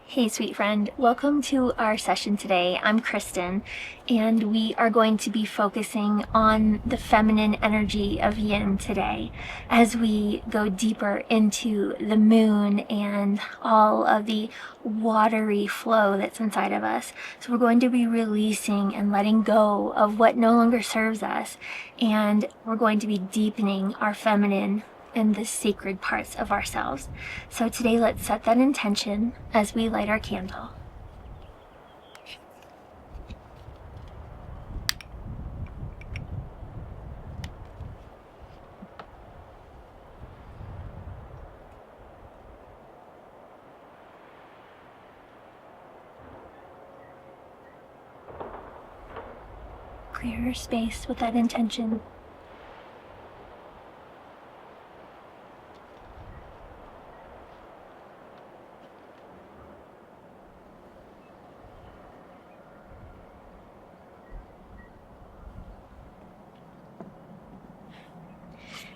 Hey sweet friend, welcome to our session today. I'm Kristen, and we are going to be focusing on the feminine energy of yin today as we go deeper into the moon and all of the watery flow that's inside of us. So we're going to be releasing and letting go of what no longer serves us, and we're going to be deepening our feminine and the sacred parts of ourselves. So today, let's set that intention as we light our candle. Clear your space with that intention.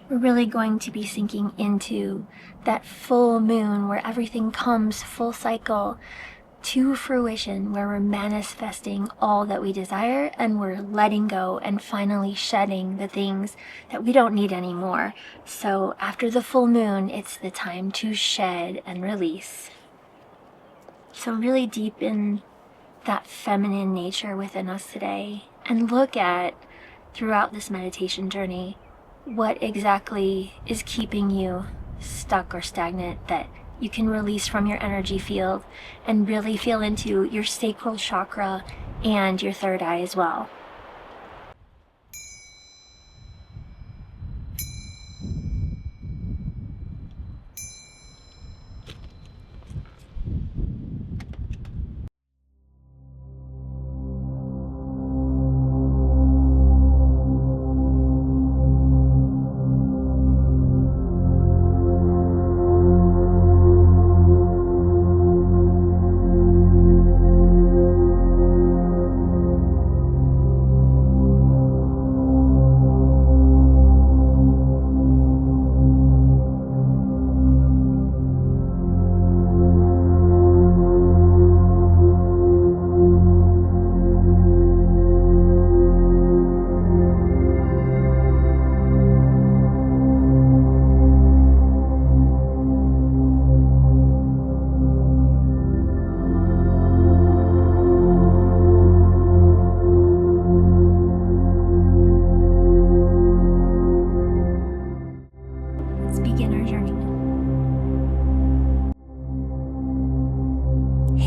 We're really going to be sinking into that full moon where everything comes full cycle to fruition, where we're manifesting all that we desire and we're letting go and finally shedding the things that we don't need anymore. So after the full moon, it's the time to shed and release. So really deepen that feminine nature within us today and look at, throughout this meditation journey, what exactly is keeping you stuck or stagnant that you can release from your energy field and really feel into your sacral chakra and your third eye as well.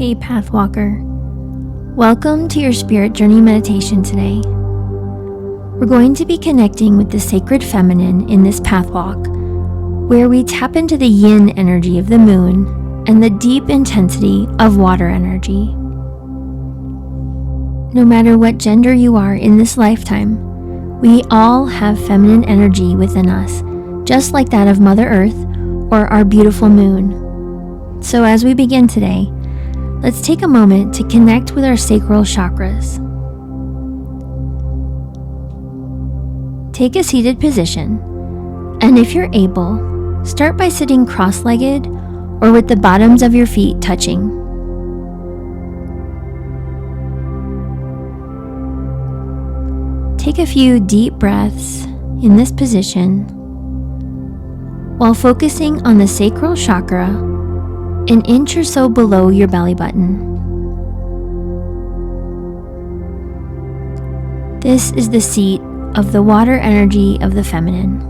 Hey Pathwalker, welcome to your Spirit Journey meditation today. We're going to be connecting with the sacred feminine in this pathwalk, where we tap into the yin energy of the moon and the deep intensity of water energy. No matter what gender you are in this lifetime, we all have feminine energy within us, just like that of Mother Earth or our beautiful moon. So as we begin today, let's take a moment to connect with our sacral chakras. Take a seated position, and if you're able, start by sitting cross-legged or with the bottoms of your feet touching. Take a few deep breaths in this position while focusing on the sacral chakra an inch or so below your belly button. This is the seat of the water energy of the feminine.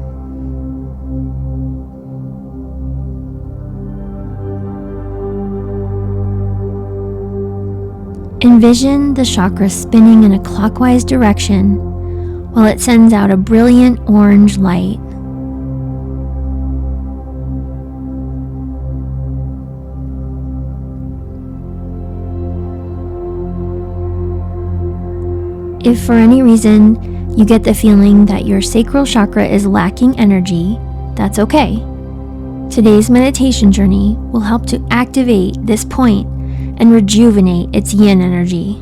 Envision the chakra spinning in a clockwise direction while it sends out a brilliant orange light. If for any reason you get the feeling that your sacral chakra is lacking energy, that's okay. Today's meditation journey will help to activate this point and rejuvenate its yin energy.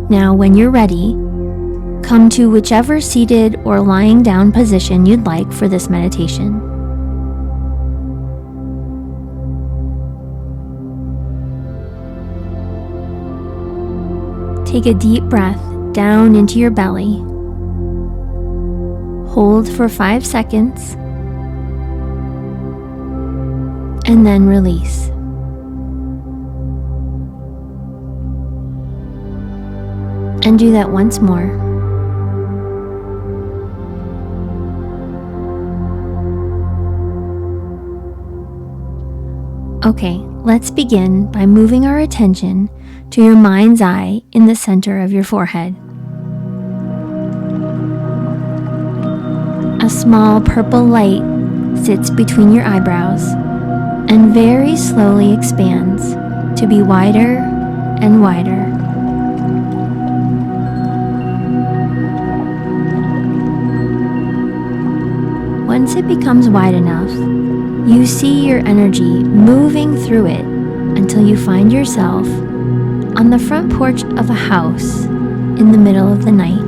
Now, when you're ready, come to whichever seated or lying down position you'd like for this meditation. Take a deep breath down into your belly. Hold for 5 seconds. And then release. And do that once more. Okay, let's begin by moving our attention to your mind's eye in the center of your forehead. A small purple light sits between your eyebrows and very slowly expands to be wider and wider. Once it becomes wide enough, you see your energy moving through it until you find yourself on the front porch of a house in the middle of the night.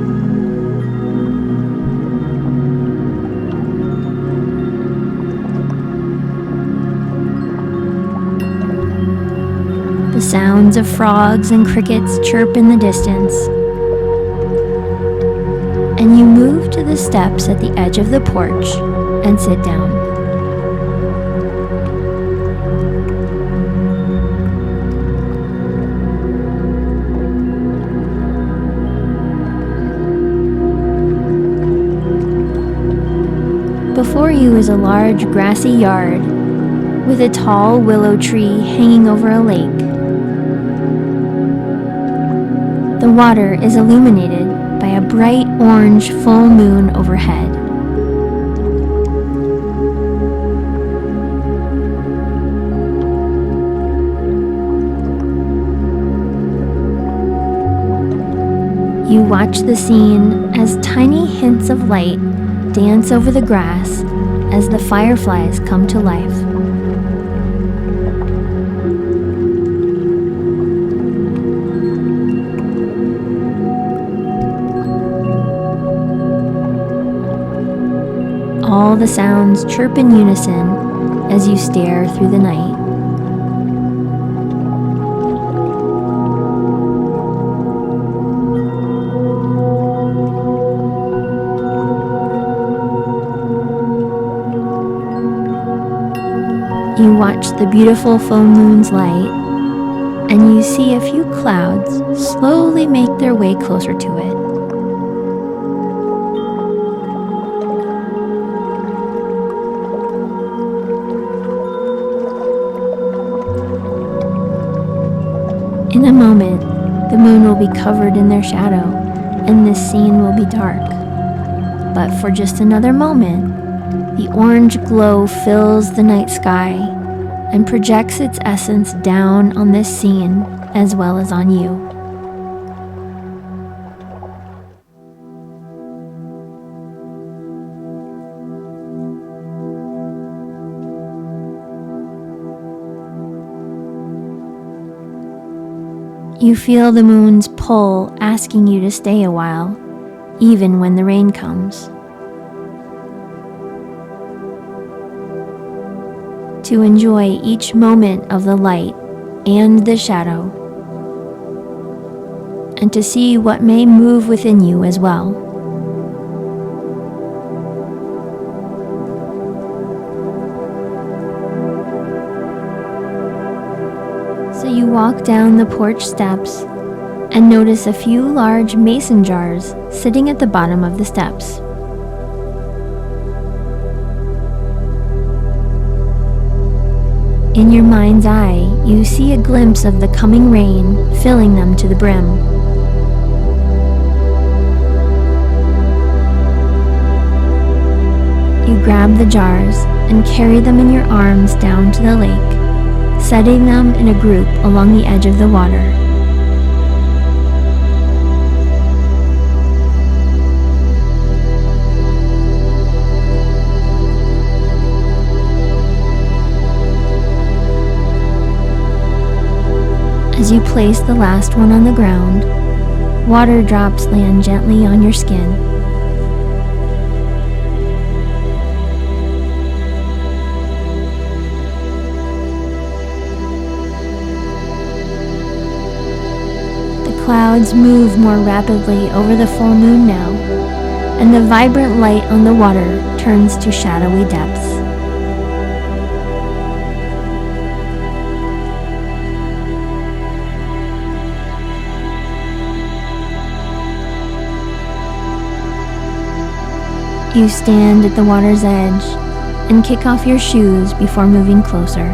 The sounds of frogs and crickets chirp in the distance, and you move to the steps at the edge of the porch and sit down. Before you is a large grassy yard with a tall willow tree hanging over a lake. The water is illuminated by a bright orange full moon overhead. You watch the scene as tiny hints of light dance over the grass as the fireflies come to life. All the sounds chirp in unison as you stare through the night. You watch the beautiful full moon's light, and you see a few clouds slowly make their way closer to it. In a moment, the moon will be covered in their shadow, and this scene will be dark. But for just another moment, the orange glow fills the night sky and projects its essence down on this scene as well as on you. You feel the moon's pull asking you to stay a while, even when the rain comes. To enjoy each moment of the light and the shadow, and to see what may move within you as well. So you walk down the porch steps and notice a few large mason jars sitting at the bottom of the steps. In your mind's eye, you see a glimpse of the coming rain filling them to the brim. You grab the jars and carry them in your arms down to the lake, setting them in a group along the edge of the water. As you place the last one on the ground, water drops land gently on your skin. The clouds move more rapidly over the full moon now, and the vibrant light on the water turns to shadowy depths. You stand at the water's edge and kick off your shoes before moving closer.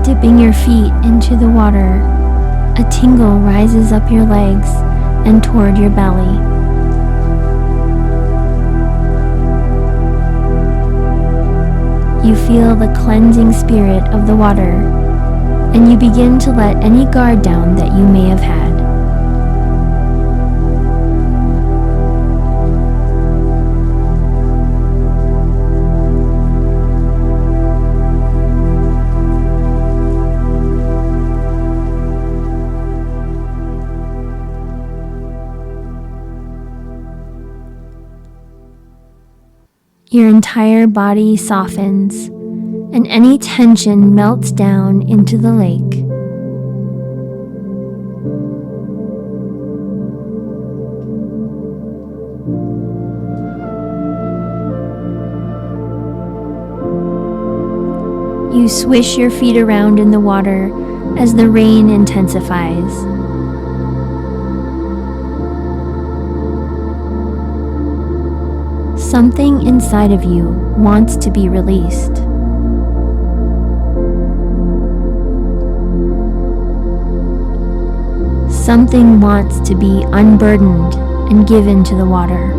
Dipping your feet into the water, a tingle rises up your legs and toward your belly. You feel the cleansing spirit of the water, and you begin to let any guard down that you may have had. Your entire body softens, and any tension melts down into the lake. You swish your feet around in the water as the rain intensifies. Something inside of you wants to be released. Something wants to be unburdened and given to the water.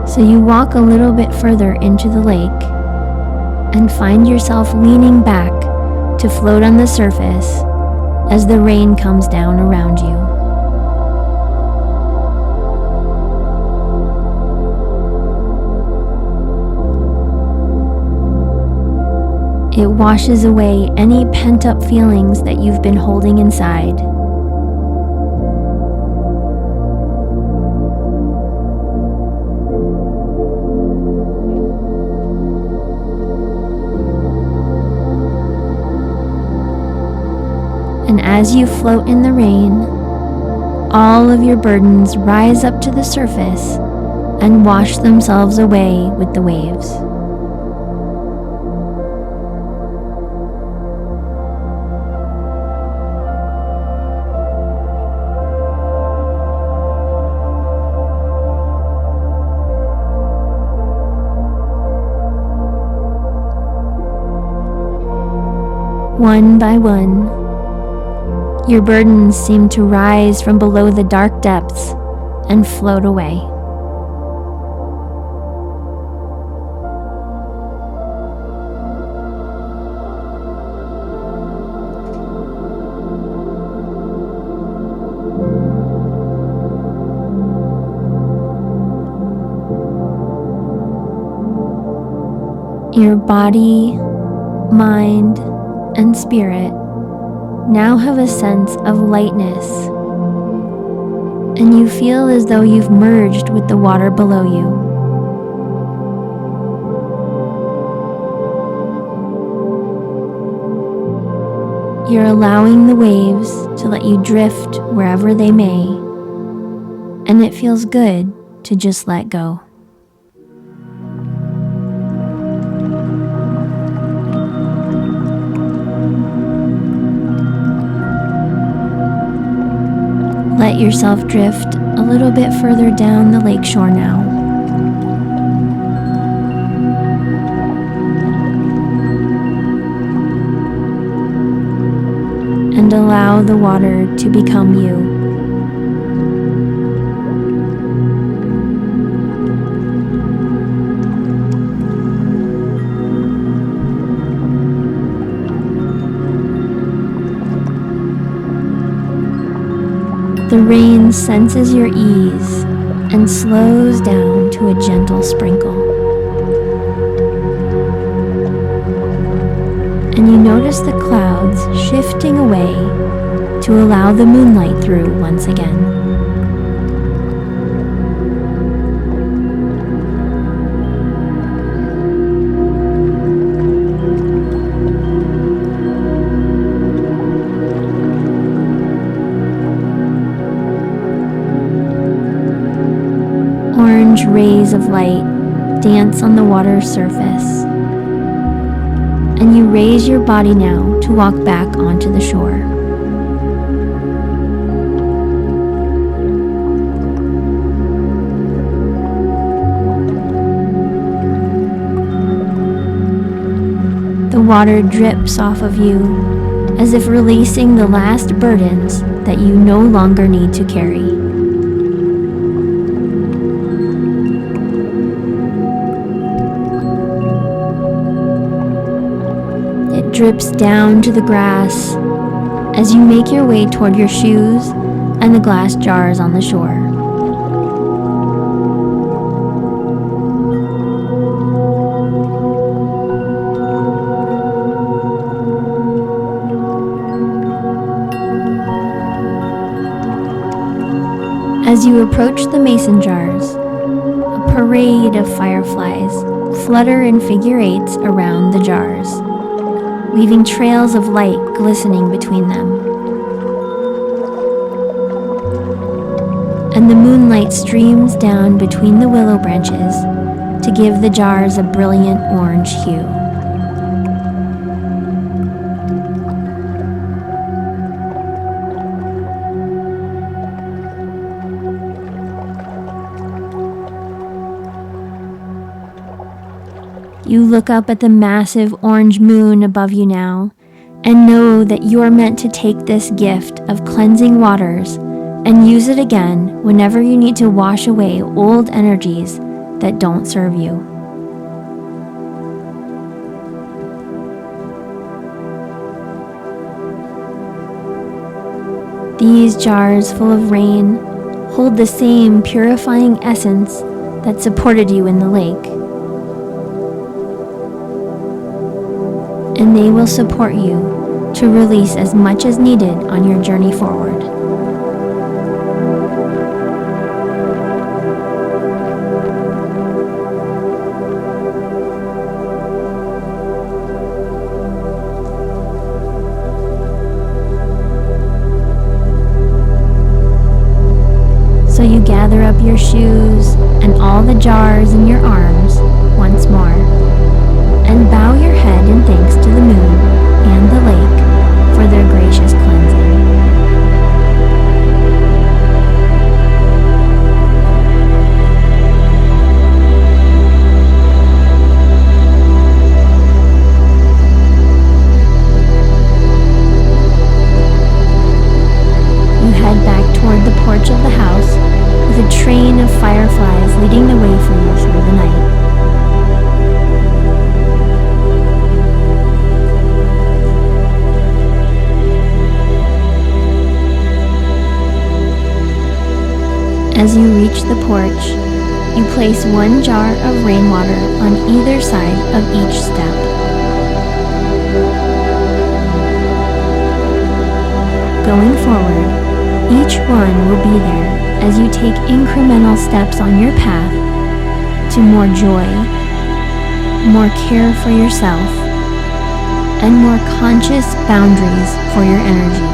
So you walk a little bit further into the lake and find yourself leaning back to float on the surface as the rain comes down around you. It washes away any pent-up feelings that you've been holding inside. And as you float in the rain, all of your burdens rise up to the surface and wash themselves away with the waves. One by one, your burdens seem to rise from below the dark depths and float away. Your body, mind, and spirit now have a sense of lightness, and you feel as though you've merged with the water below you. You're allowing the waves to let you drift wherever they may, and it feels good to just let go. Let yourself drift a little bit further down the lakeshore now. And allow the water to become you. The rain senses your ease and slows down to a gentle sprinkle. and you notice the clouds shifting away to allow the moonlight through once again. Orange rays of light dance on the water's surface, and you raise your body now to walk back onto the shore. The water drips off of you as if releasing the last burdens that you no longer need to carry. It drips down to the grass as you make your way toward your shoes and the glass jars on the shore. As you approach the mason jars, a parade of fireflies flutter in figure eights around the jars, leaving trails of light glistening between them. And the moonlight streams down between the willow branches to give the jars a brilliant orange hue. You look up at the massive orange moon above you now, and know that you are meant to take this gift of cleansing waters and use it again whenever you need to wash away old energies that don't serve you. These jars full of rain hold the same purifying essence that supported you in the lake. And they will support you to release as much as needed on your journey forward. So you gather up your shoes and all the jars in your arms once more, and bow your head in thanks to the moon and the lake for their gracious cleansing. You head back toward the porch of the house with a train of fireflies leading the way for you through the night. As you reach the porch, you place one jar of rainwater on either side of each step. Going forward, each one will be there as you take incremental steps on your path to more joy, more care for yourself, and more conscious boundaries for your energy.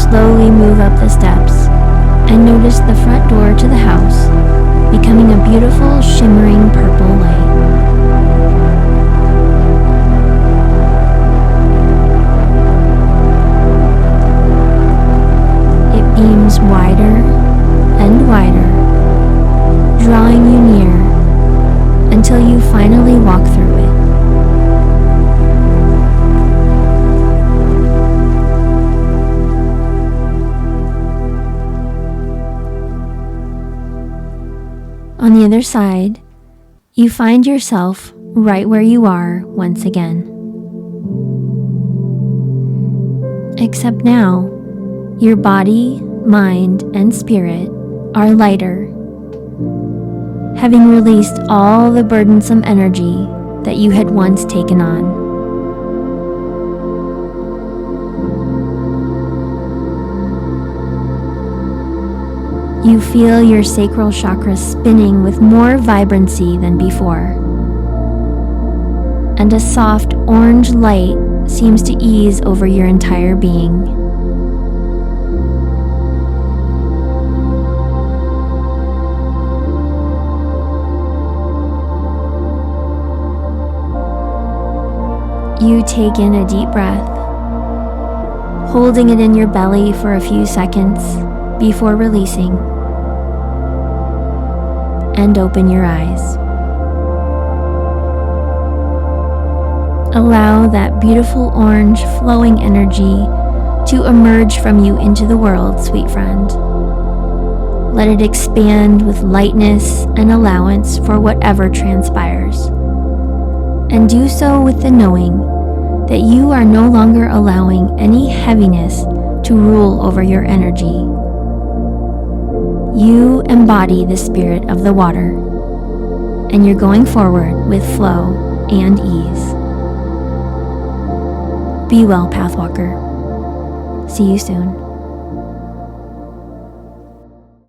Slowly move up the steps and notice the front door to the house becoming a beautiful shimmering purple light. It beams wider and wider, drawing you near until you finally walk through it. On the other side, you find yourself right where you are once again. Except now, your body, mind, and spirit are lighter, having released all the burdensome energy that you had once taken on. You feel your sacral chakra spinning with more vibrancy than before, and a soft orange light seems to ease over your entire being. You take in a deep breath, holding it in your belly for a few seconds before releasing, and open your eyes. Allow that beautiful orange flowing energy to emerge from you into the world, sweet friend. Let it expand with lightness and allowance for whatever transpires. And do so with the knowing that you are no longer allowing any heaviness to rule over your energy. You embody the spirit of the water, and you're going forward with flow and ease. Be well, Pathwalker. See you soon.